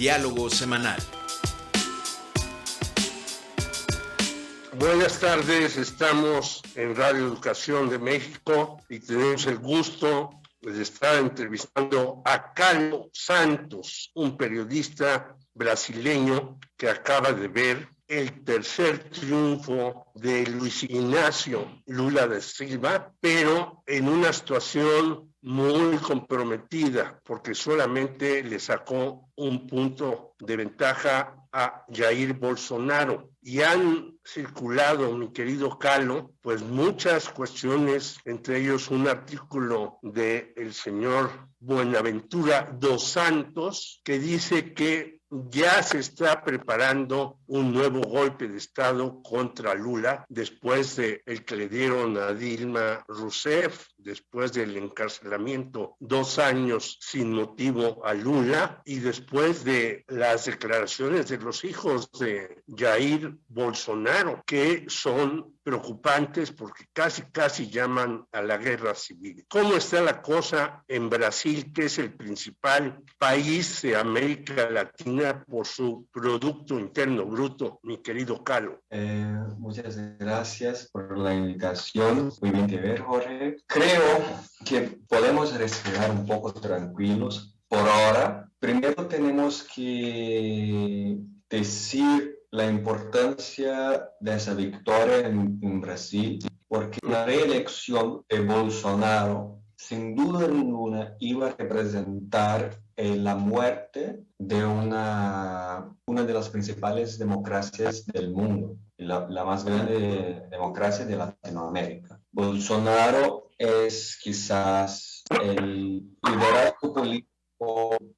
Diálogo Semanal. Buenas tardes, estamos en Radio Educación de México y tenemos el gusto de estar entrevistando a Calo Santos, un periodista brasileño que acaba de ver el tercer triunfo de Luis Ignacio Lula da Silva, pero en una situación muy comprometida, porque solamente le sacó un punto de ventaja a Jair Bolsonaro. Y han circulado, mi querido Calo, pues muchas cuestiones, entre ellos un artículo del señor Buenaventura dos Santos, que dice que ya se está preparando un nuevo golpe de Estado contra Lula después de el que le dieron a Dilma Rousseff, después del encarcelamiento 2 años sin motivo a Lula y después de las declaraciones de los hijos de Jair Bolsonaro, que son preocupantes porque casi llaman a la guerra civil. ¿Cómo está la cosa en Brasil, que es el principal país de América Latina por su Producto Interno Bruto, mi querido Calo? Muchas gracias por la invitación. Muy bien te ver, Jorge. Creo que podemos respirar un poco tranquilos por ahora. Primero tenemos que decir la importancia de esa victoria en Brasil, porque la reelección de Bolsonaro, sin duda ninguna, iba a representar la muerte de una de las principales democracias del mundo, la más grande democracia de Latinoamérica. Bolsonaro es quizás el liderazgo político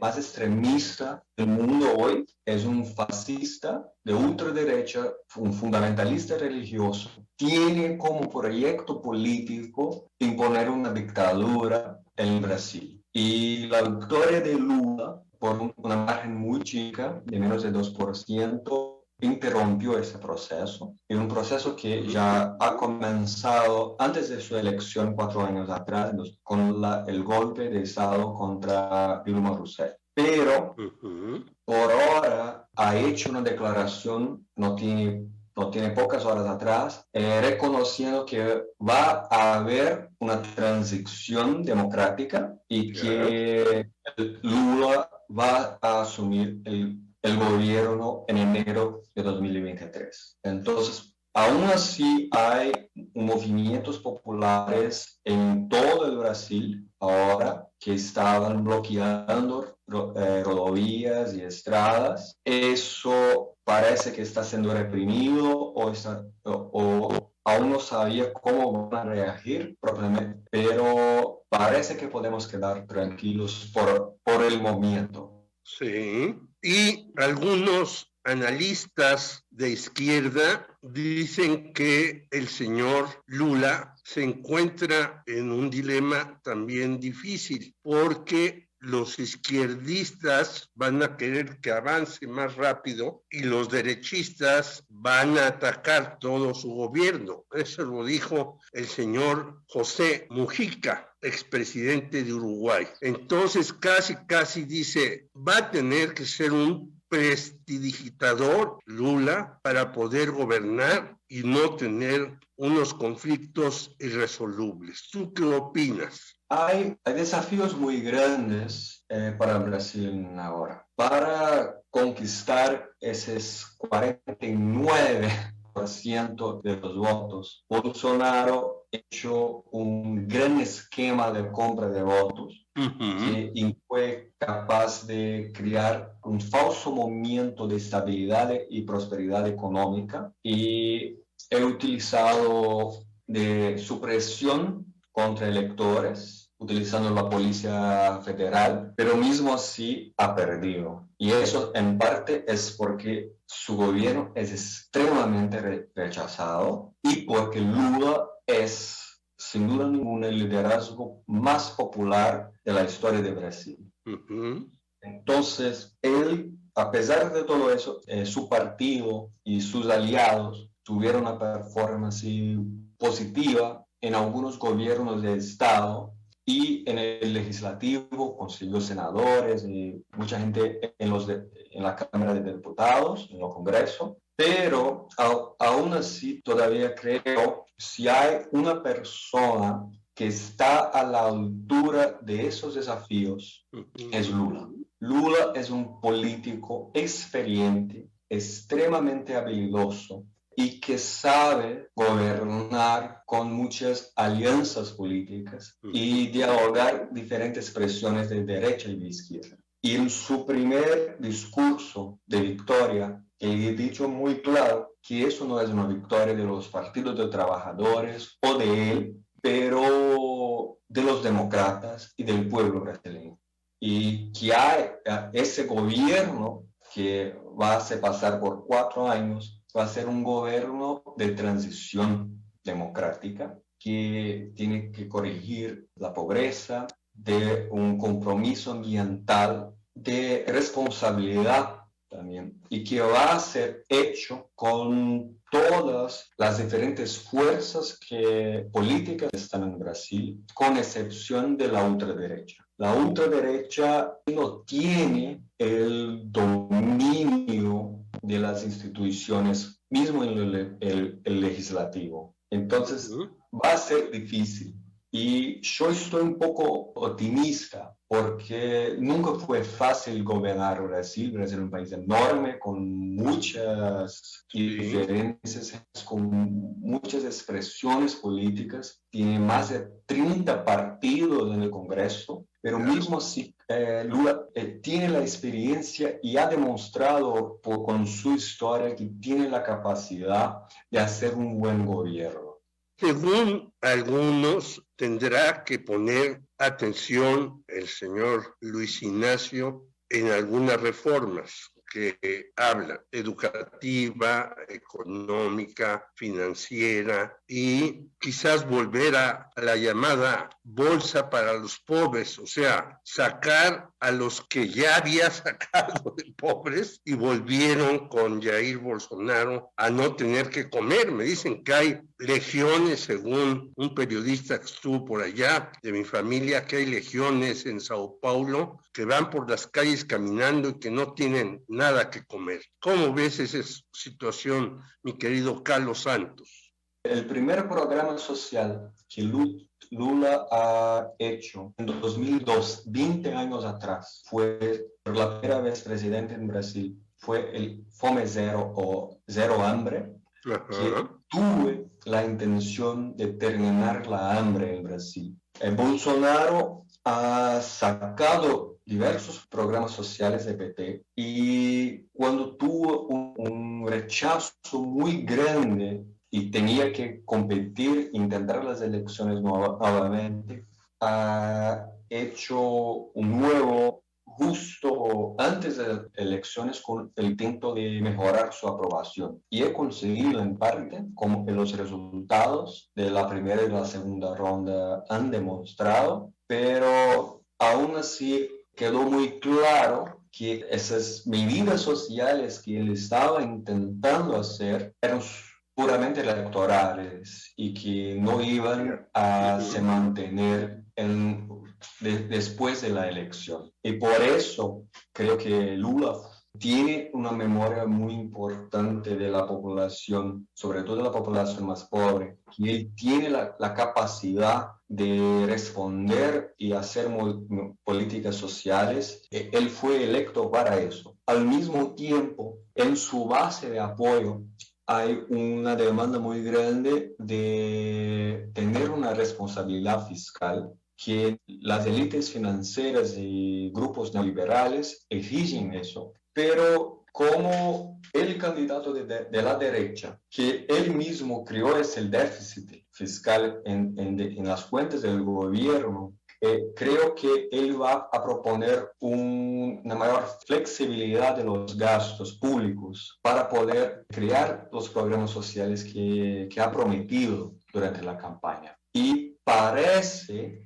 más extremista del mundo hoy. Es un fascista de ultraderecha, un fundamentalista religioso. Tiene como proyecto político imponer una dictadura en Brasil. Y la victoria de Lula, por una margen muy chica, de menos de 2%, interrumpió ese proceso. Y un proceso que ya ha comenzado antes de su elección 4 años atrás, con el golpe de Estado contra Dilma Rousseff. Pero por ahora ha hecho una declaración, no tiene pocas horas atrás, reconociendo que va a haber una transición democrática y que Lula va a asumir el gobierno en enero de 2023. Entonces, aún así hay movimientos populares en todo el Brasil ahora que estaban bloqueando rodovías y estradas. Eso parece que está siendo reprimido o aún no sabía cómo van a reagir propiamente, pero parece que podemos quedar tranquilos por el momento. Sí, y algunos analistas de izquierda dicen que el señor Lula se encuentra en un dilema también difícil, porque los izquierdistas van a querer que avance más rápido y los derechistas van a atacar todo su gobierno. Eso lo dijo el señor José Mujica, expresidente de Uruguay. Entonces casi dice, va a tener que ser un prestidigitador Lula para poder gobernar y no tener unos conflictos irresolubles. ¿Tú qué opinas? Hay desafíos muy grandes para Brasil ahora. Para conquistar esos 49% de los votos, Bolsonaro ha hecho un gran esquema de compra de votos que fue capaz de crear un falso momento de estabilidad y prosperidad económica y ha utilizado de supresión contra electores, utilizando la Policía Federal, pero mismo así ha perdido. Y eso en parte es porque su gobierno es extremadamente rechazado y porque Lula es, sin duda ninguna, el liderazgo más popular de la historia de Brasil. Entonces, él, a pesar de todo eso, su partido y sus aliados tuvieron una performance positiva en algunos gobiernos de Estado y en el legislativo consiguió senadores y mucha gente en en la Cámara de Diputados, en el Congreso, pero aún así todavía creo si hay una persona que está a la altura de esos desafíos, es Lula. Lula es un político experiente, extremadamente habilidoso y que sabe gobernar con muchas alianzas políticas y dialogar diferentes presiones de derecha y de izquierda. Y en su primer discurso de victoria, él ha dicho muy claro que eso no es una victoria de los partidos de trabajadores o de él, pero de los demócratas y del pueblo brasileño. Y que hay ese gobierno que va a pasar por 4 años, va a ser un gobierno de transición democrática que tiene que corregir la pobreza, de un compromiso ambiental, de responsabilidad también, y que va a ser hecho con todas las diferentes fuerzas políticas que están en Brasil, con excepción de la ultraderecha. La ultraderecha no tiene el dominio de las instituciones, mismo en el legislativo. Entonces, va a ser difícil. Y yo estoy un poco optimista porque nunca fue fácil gobernar Brasil. Brasil es un país enorme con muchas diferencias, con muchas expresiones políticas. Tiene más de 30 partidos en el Congreso, pero mismo así Lula tiene la experiencia y ha demostrado con su historia que tiene la capacidad de hacer un buen gobierno. Según algunos, tendrá que poner atención el señor Luis Ignacio en algunas reformas que habla, educativa, económica, financiera, y quizás volver a la llamada bolsa para los pobres, o sea, sacar a los que ya había sacado de pobres y volvieron con Jair Bolsonaro a no tener que comer. Me dicen que hay legiones, según un periodista que estuvo por allá de mi familia, que hay legiones en Sao Paulo que van por las calles caminando y que no tienen nada que comer. ¿Cómo ves esa situación, mi querido Carlos Santos? El primer programa social que Lula ha hecho en 2002, 20 años atrás, fue por la primera vez presidente en Brasil, fue el Fome Zero o Zero Hambre, que tuve la intención de terminar la hambre en Brasil. Bolsonaro ha sacado diversos programas sociales de PT y cuando tuvo un rechazo muy grande y tenía que competir, intentar las elecciones nuevamente, ha hecho un nuevo justo antes de las elecciones con el intento de mejorar su aprobación. Y he conseguido en parte, como que los resultados de la primera y la segunda ronda han demostrado, pero aún así quedó muy claro que esas medidas sociales que él estaba intentando hacer eran puramente electorales y que no iban a se mantener después de la elección. Y por eso creo que Lula tiene una memoria muy importante de la población, sobre todo de la población más pobre, y él tiene la capacidad de responder y hacer políticas sociales. Él fue electo para eso. Al mismo tiempo, en su base de apoyo, hay una demanda muy grande de tener una responsabilidad fiscal que las élites financieras y grupos neoliberales exigen eso. Pero como el candidato de la derecha, que él mismo creó es el déficit fiscal en las cuentas del gobierno, creo que él va a proponer una mayor flexibilidad de los gastos públicos para poder crear los programas sociales que ha prometido durante la campaña. Y parece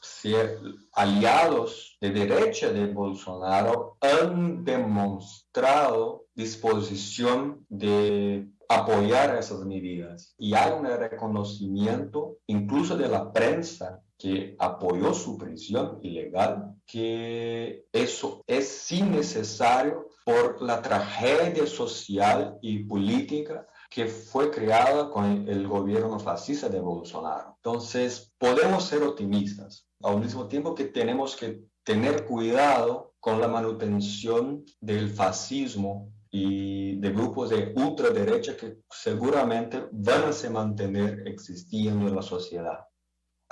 ser aliados de derecha de Bolsonaro han demostrado disposición de apoyar esas medidas. Y hay un reconocimiento, incluso de la prensa, que apoyó su prisión ilegal, que eso es sí necesario por la tragedia social y política que fue creada con el gobierno fascista de Bolsonaro. Entonces, podemos ser optimistas, al mismo tiempo que tenemos que tener cuidado con la manutención del fascismo y de grupos de ultraderecha que seguramente van a se mantener existiendo en la sociedad.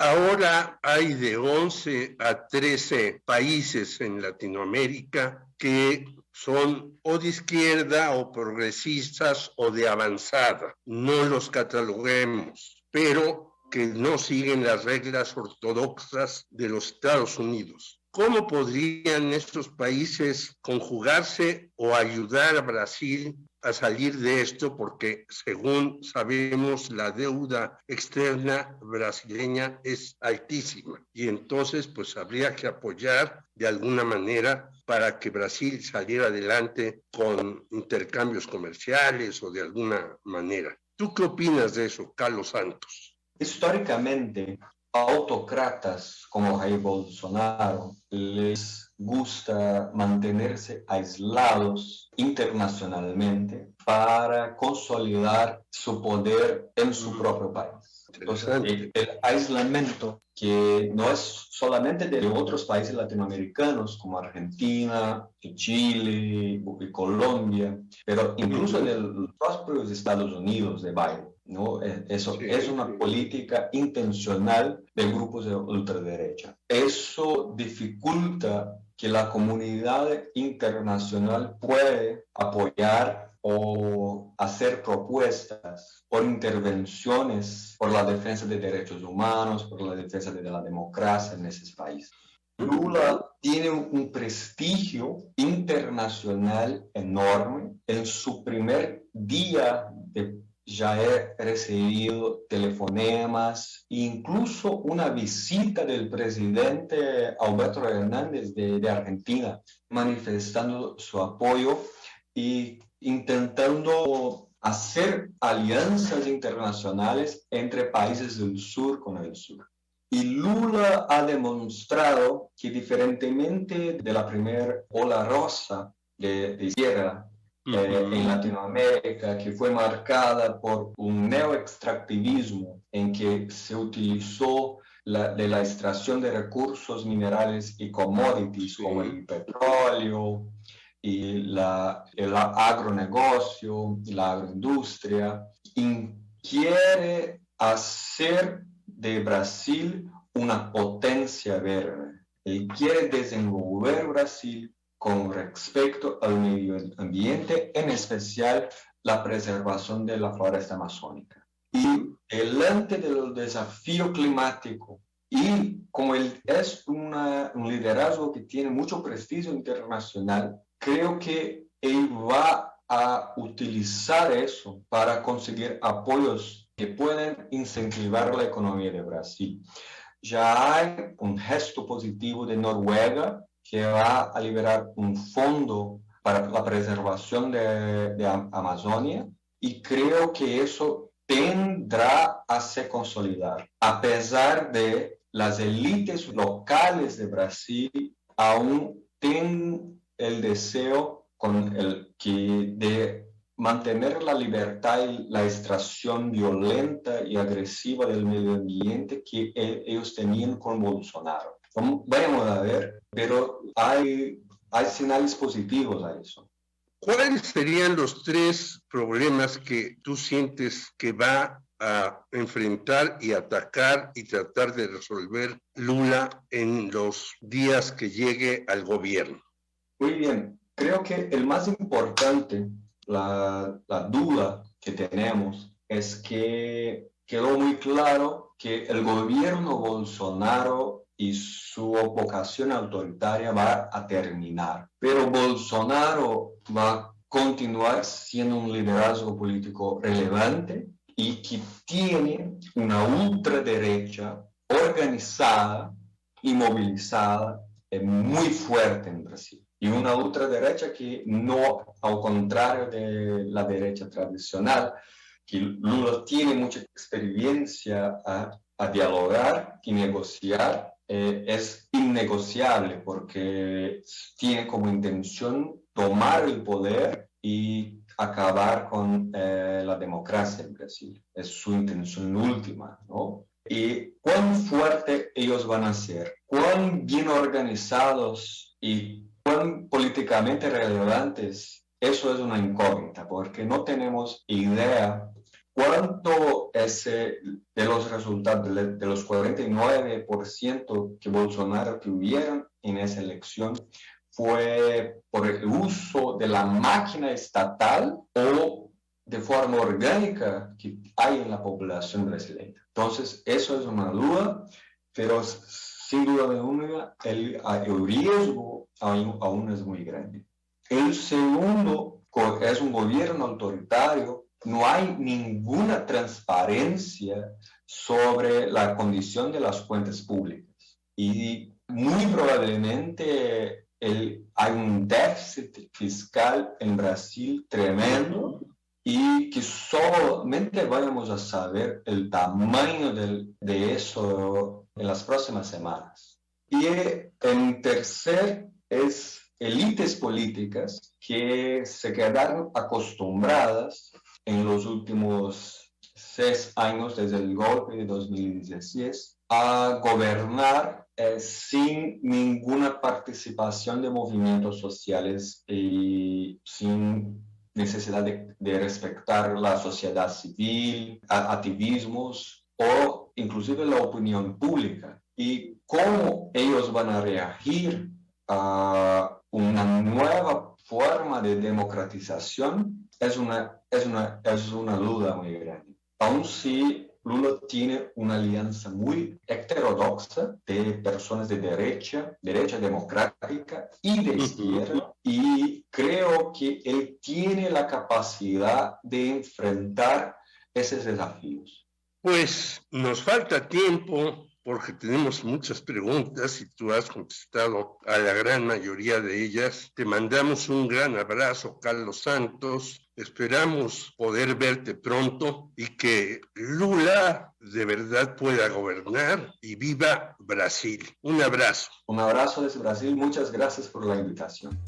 Ahora hay de 11 a 13 países en Latinoamérica que son o de izquierda o progresistas o de avanzada. No los cataloguemos, pero que no siguen las reglas ortodoxas de los Estados Unidos. ¿Cómo podrían estos países conjugarse o ayudar a Brasil a salir de esto? Porque según sabemos la deuda externa brasileña es altísima y entonces pues habría que apoyar de alguna manera para que Brasil saliera adelante con intercambios comerciales o de alguna manera. ¿Tú qué opinas de eso, Carlos Santos? Históricamente, autócratas como Jair Bolsonaro les gusta mantenerse aislados internacionalmente para consolidar su poder en su propio país. Entonces, el aislamiento, que no es solamente de otros países latinoamericanos como Argentina, Chile y Colombia, pero incluso de los propios Estados Unidos de Biden, ¿no? Eso es una política intencional de grupos de ultraderecha. Eso dificulta que la comunidad internacional puede apoyar o hacer propuestas por intervenciones por la defensa de derechos humanos, por la defensa de la democracia en esos países. Lula tiene un prestigio internacional enorme. En su primer día ya he recibido telefonemas, incluso una visita del presidente Alberto Hernández de Argentina, manifestando su apoyo y intentando hacer alianzas internacionales entre países del sur con el sur. Y Lula ha demostrado que diferentemente de la primera ola rosa de izquierda, en Latinoamérica, que fue marcada por un neoextractivismo en que se utilizó de la extracción de recursos minerales y commodities como el petróleo y el agronegocio, la agroindustria, y quiere hacer de Brasil una potencia verde. Él quiere desenvolver Brasil con respecto al medio ambiente, en especial la preservación de la floresta amazónica. Y delante del desafío climático, y como él es un liderazgo que tiene mucho prestigio internacional, creo que él va a utilizar eso para conseguir apoyos que pueden incentivar la economía de Brasil. Ya hay un gesto positivo de Noruega, que va a liberar un fondo para la preservación de Amazonia, y creo que eso tendrá a se consolidar, a pesar de las élites locales de Brasil aún tienen el deseo de mantener la libertad y la extracción violenta y agresiva del medio ambiente que ellos tenían con Bolsonaro. Vamos a ver, pero hay señales positivos a eso. ¿Cuáles serían los 3 problemas que tú sientes que va a enfrentar y atacar y tratar de resolver Lula en los días que llegue al gobierno? Muy bien, creo que el más importante, la duda que tenemos es que quedó muy claro que el gobierno Bolsonaro y su vocación autoritaria va a terminar. Pero Bolsonaro va a continuar siendo un liderazgo político relevante y que tiene una ultraderecha organizada y movilizada muy fuerte en Brasil. Y una ultraderecha que no, al contrario de la derecha tradicional, que Lula tiene mucha experiencia a dialogar y negociar es innegociable porque tiene como intención tomar el poder y acabar con la democracia en Brasil. Es su intención última, ¿no? Y cuán fuerte ellos van a ser, cuán bien organizados y cuán políticamente relevantes, eso es una incógnita, porque no tenemos idea cuánto de los resultados, de los 49% que Bolsonaro tuvieron en esa elección, fue por el uso de la máquina estatal o de forma orgánica que hay en la población brasileña. Entonces, eso es una duda, pero sin duda alguna el riesgo aún es muy grande. El segundo es un gobierno autoritario. No hay ninguna transparencia sobre la condición de las cuentas públicas y muy probablemente hay un déficit fiscal en Brasil tremendo y que solamente vamos a saber el tamaño de eso en las próximas semanas. Y en tercer es élites políticas que se quedaron acostumbradas en los últimos 6 años desde el golpe de 2016 a gobernar sin ninguna participación de movimientos sociales y sin necesidad de respetar la sociedad civil, activismos o inclusive la opinión pública. Y cómo ellos van a reagir a una nueva forma de democratización es una duda muy grande. Aun si Lula tiene una alianza muy heterodoxa de personas de derecha democrática y de izquierda, y creo que él tiene la capacidad de enfrentar esos desafíos. Pues nos falta tiempo porque tenemos muchas preguntas y tú has contestado a la gran mayoría de ellas. Te mandamos un gran abrazo, Carlos Santos. Esperamos poder verte pronto y que Lula de verdad pueda gobernar y viva Brasil. Un abrazo. Un abrazo desde Brasil. Muchas gracias por la invitación.